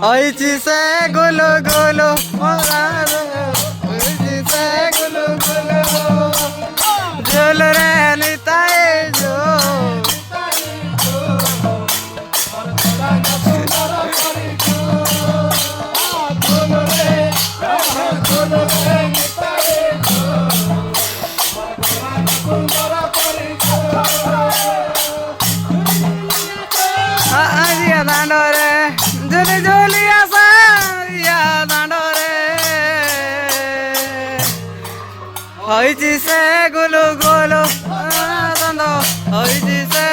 হইছি সে গুলো গুলো হইছি সে গুলো গুলো জল রে নিতাই জো আজিয়া দাঁড়রে জলি জলি আসা ইয়া দাঁড়রে হইছি সে গুলো গুলো দাঁড় হইছি সে